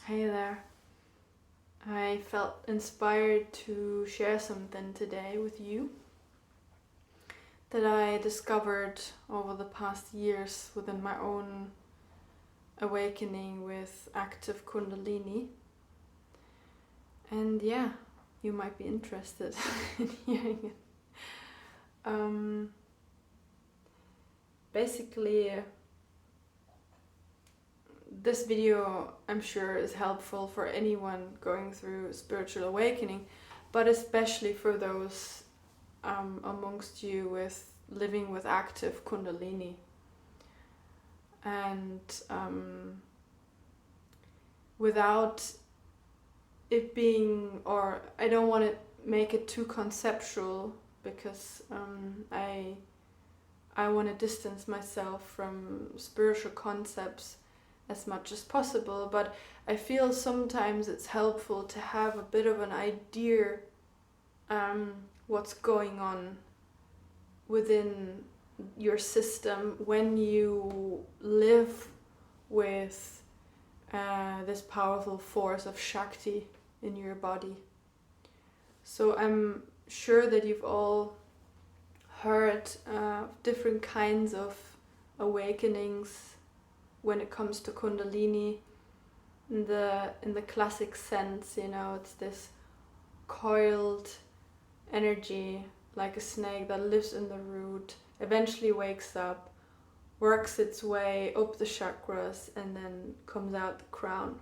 Hey there. I felt inspired to share something today with you that I discovered over the past years within my own awakening with active Kundalini. And yeah, you might be interested in hearing it. Basically, this video, I'm sure, is helpful for anyone going through spiritual awakening, but especially for those amongst you with living with active Kundalini. And without it being, or I don't want to make it too conceptual, because I want to distance myself from spiritual concepts as much as possible, but I feel sometimes it's helpful to have a bit of an idea what's going on within your system when you live with this powerful force of Shakti in your body. So I'm sure that you've all heard different kinds of awakenings when it comes to Kundalini. In the classic sense, it's this coiled energy like a snake that lives in the root, eventually wakes up, works its way up the chakras, and then comes out the crown.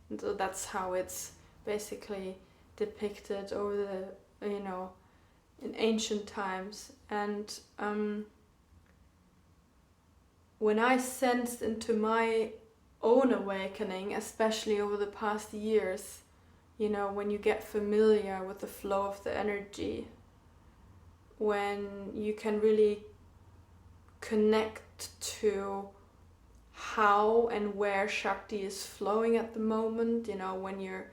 And so that's how it's basically depicted over the, in ancient times. And when I sensed into my own awakening, especially over the past years, when you get familiar with the flow of the energy, when you can really connect to how and where Shakti is flowing at the moment, when you're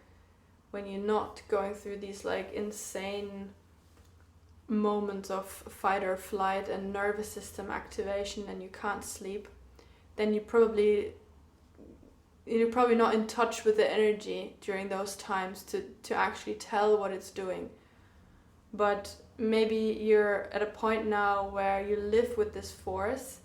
not going through these like insane moments of fight or flight and nervous system activation and you can't sleep, then you're probably not in touch with the energy during those times to actually tell what it's doing. But maybe you're at a point now where you live with this force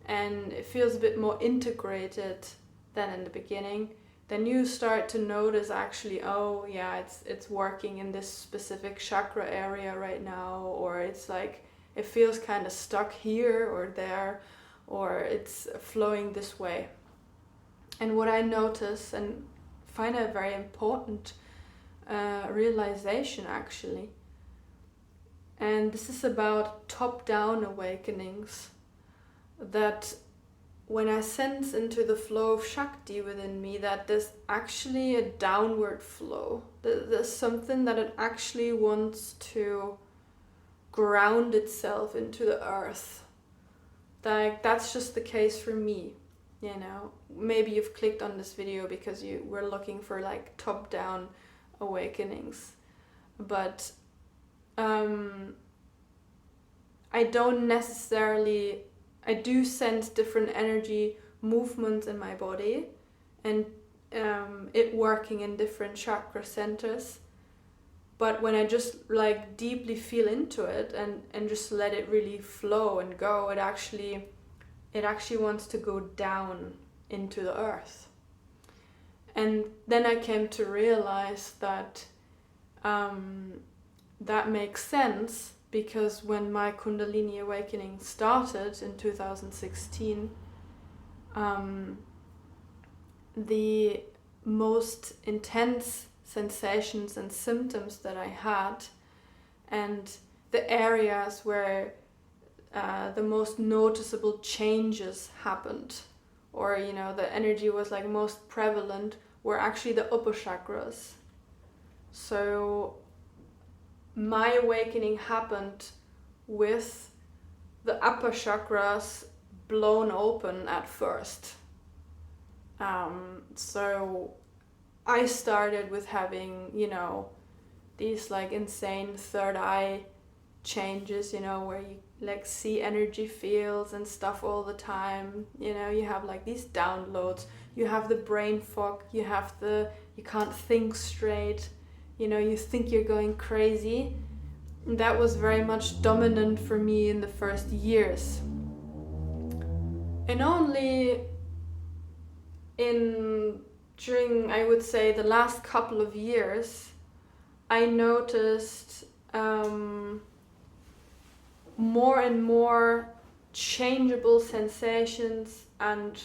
and it feels a bit more integrated than in the beginning. Then you start to notice actually, oh yeah, it's working in this specific chakra area right now, or it's like it feels kind of stuck here or there, or it's flowing this way. And what I notice and find a very important realization actually, and this is about top-down awakenings, that when I sense into the flow of Shakti within me, that there's actually a downward flow. There's something that it actually wants to ground itself into the earth. That's just the case for me, Maybe you've clicked on this video because you were looking for like top-down awakenings. But I do sense different energy movements in my body and it working in different chakra centers. But when I just like deeply feel into it and just let it really flow and go, it actually wants to go down into the earth. And then I came to realize that that makes sense, because when my Kundalini awakening started in 2016, the most intense sensations and symptoms that I had, and the areas where the most noticeable changes happened, or the energy was like most prevalent, were actually the upper chakras. So my awakening happened with the upper chakras blown open at first. So I started with having, these like insane third eye changes, where you like see energy fields and stuff all the time. You have like these downloads. you have the brain fog, you can't think straight, you think you're going crazy. And that was very much dominant for me in the first years. And only during, I would say, the last couple of years, I noticed more and more changeable sensations, and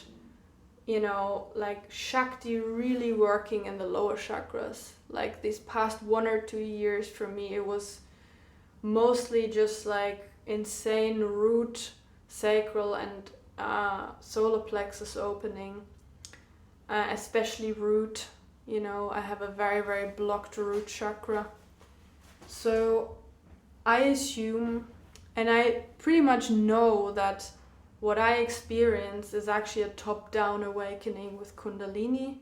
like Shakti really working in the lower chakras. Like these past 1 or 2 years for me, it was mostly just like insane root, sacral and solar plexus opening, especially root. I have a very, very blocked root chakra. So I assume, and I pretty much know, that what I experience is actually a top-down awakening with Kundalini.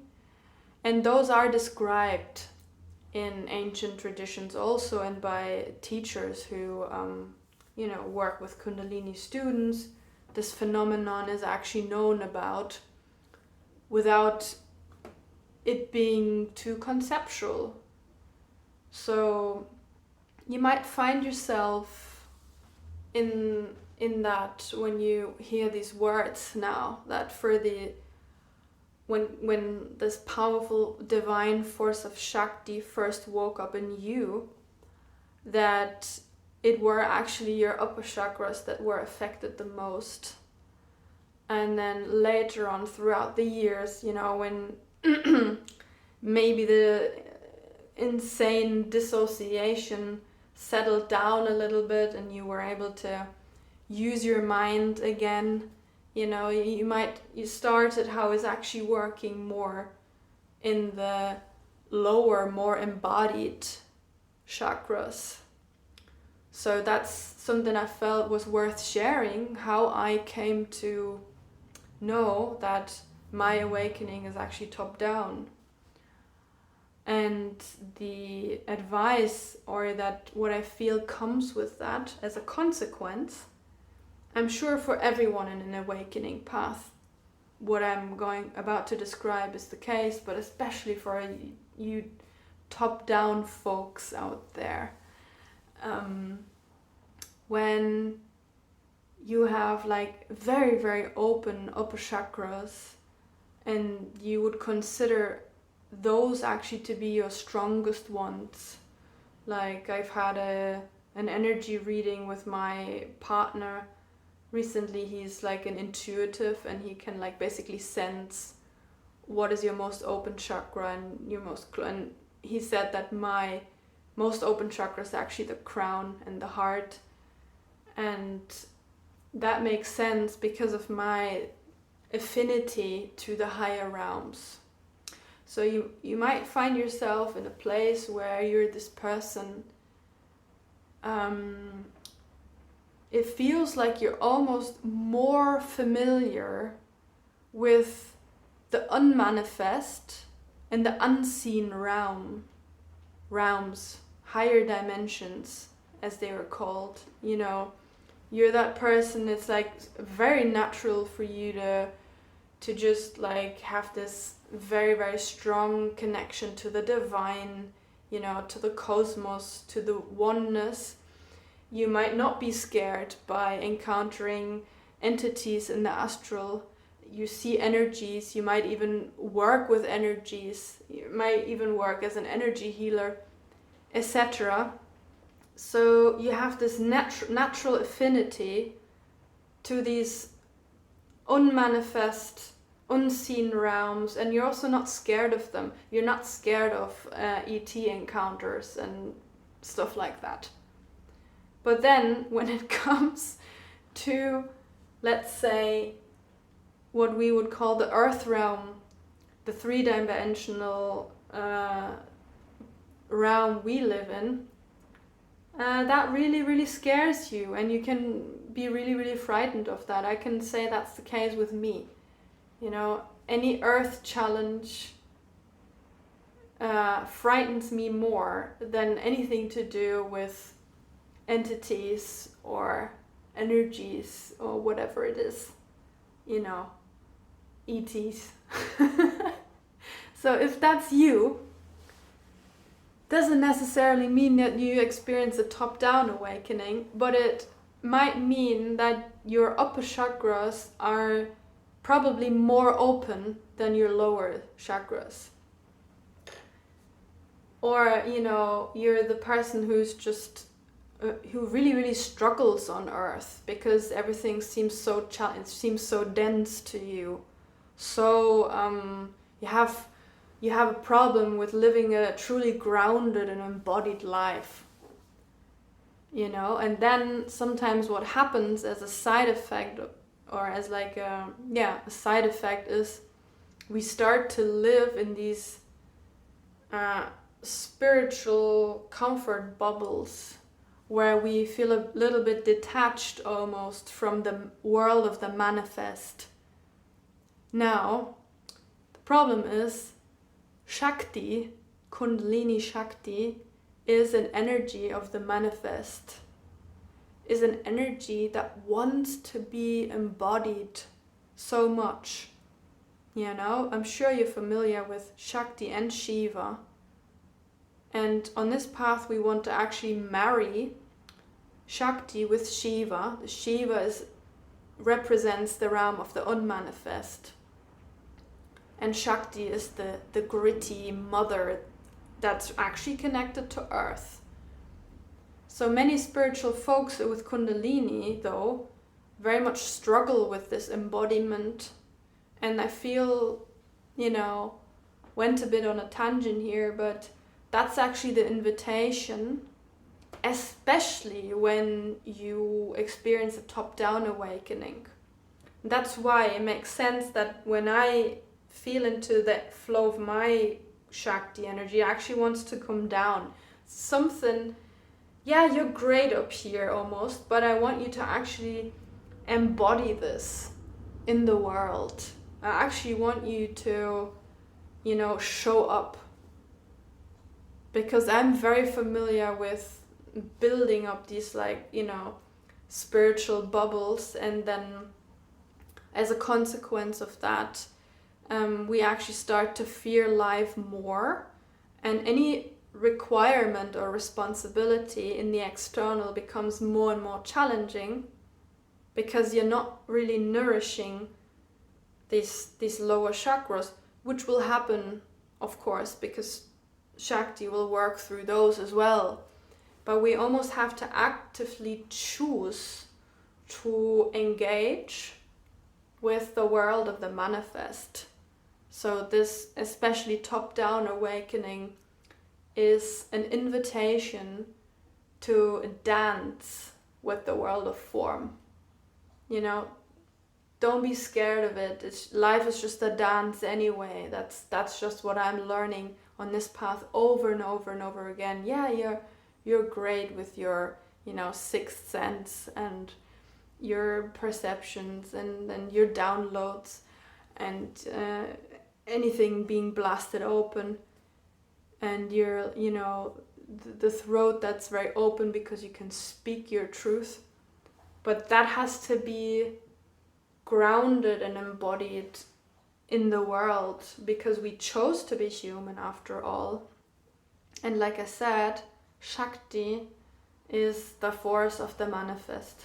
And those are described in ancient traditions also, and by teachers who work with Kundalini students. This phenomenon is actually known about without it being too conceptual. So you might find yourself in that when you hear these words now, that when this powerful divine force of Shakti first woke up in you, that it were actually your upper chakras that were affected the most. And then later on throughout the years, when maybe the insane dissociation settled down a little bit and you were able to use your mind again, you started how it's actually working more in the lower, more embodied chakras. So that's something I felt was worth sharing, how I came to know that my awakening is actually top down. And the advice, or that what I feel comes with that as a consequence, I'm sure for everyone in an awakening path, what I'm about to describe is the case, but especially for you top-down folks out there. When you have like very, very open upper chakras, and you would consider those actually to be your strongest ones. Like I've had an energy reading with my partner recently. He's like an intuitive, and he can like basically sense what is your most open chakra and your and he said that my most open chakra is actually the crown and the heart. And that makes sense because of my affinity to the higher realms. So you might find yourself in a place where you're this person. It feels like you're almost more familiar with the unmanifest and the unseen realms, higher dimensions, as they were called. You're that person. It's like very natural for you to just like have this very, very strong connection to the divine, to the cosmos, to the oneness. You might not be scared by encountering entities in the astral. You see energies. You might even work with energies. You might even work as an energy healer, etc. So you have this natural affinity to these unmanifest, unseen realms, and you're also not scared of them. You're not scared of ET encounters and stuff like that. But then when it comes to, let's say, what we would call the earth realm, the three-dimensional realm we live in, that really, really scares you, and you can be really, really frightened of that. I can say that's the case with me. Any earth challenge frightens me more than anything to do with entities or energies or whatever it is, ETs. So if that's you, doesn't necessarily mean that you experience a top-down awakening, but it might mean that your upper chakras are probably more open than your lower chakras. Or, you're the person who's just who really, really struggles on earth because everything seems so seems so dense to you. So you have a problem with living a truly grounded and embodied life. And then sometimes what happens as a side effect, or as like a side effect, is we start to live in these spiritual comfort bubbles where we feel a little bit detached almost from the world of the manifest. Now, the problem is Shakti, Kundalini Shakti, is an energy of the manifest, is an energy that wants to be embodied so much. I'm sure you're familiar with Shakti and Shiva. And on this path, we want to actually marry Shakti with Shiva. The Shiva represents the realm of the unmanifest. And Shakti is the gritty mother that's actually connected to earth. So many spiritual folks with Kundalini, though, very much struggle with this embodiment. And I feel, went a bit on a tangent here, but that's actually the invitation, especially when you experience a top-down awakening. That's why it makes sense that when I feel into the flow of my Shakti energy, it actually wants to come down. Something, you're great up here almost, but I want you to actually embody this in the world. I actually want you to, show up. Because I'm very familiar with building up these spiritual bubbles, and then as a consequence of that, we actually start to fear life more, and any requirement or responsibility in the external becomes more and more challenging because you're not really nourishing these lower chakras, which will happen, of course, because Shakti will work through those as well. But we almost have to actively choose to engage with the world of the manifest. So this, especially top-down awakening, is an invitation to dance with the world of form. Don't be scared of it. Life is just a dance anyway. That's just what I'm learning on this path over and over and over again. You're great with your sixth sense and your perceptions and your downloads and anything being blasted open, and your the throat that's very open because you can speak your truth. But that has to be grounded and embodied in the world, because we chose to be human after all. And like I said, Shakti is the force of the manifest.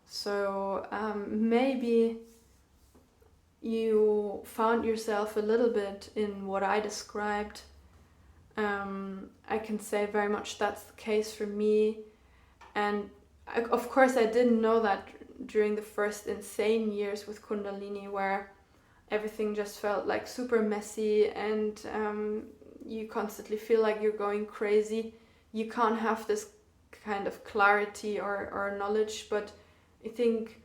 So maybe you found yourself a little bit in what I described. I can say very much that's the case for me. And of course I didn't know that during the first insane years with Kundalini, where everything just felt like super messy and you constantly feel like you're going crazy. You can't have this kind of clarity or knowledge, but I think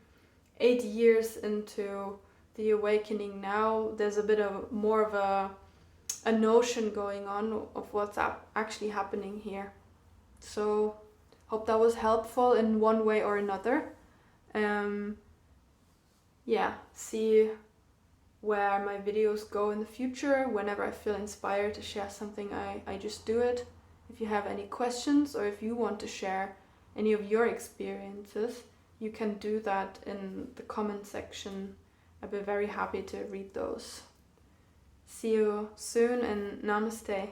8 years into the awakening now, there's a bit of more of a notion going on of what's actually happening here. So hope that was helpful in one way or another. See where my videos go in the future. Whenever I feel inspired to share something, I just do it. If you have any questions, or if you want to share any of your experiences, you can do that in the comment section I'd be very happy to read those. See you soon and namaste.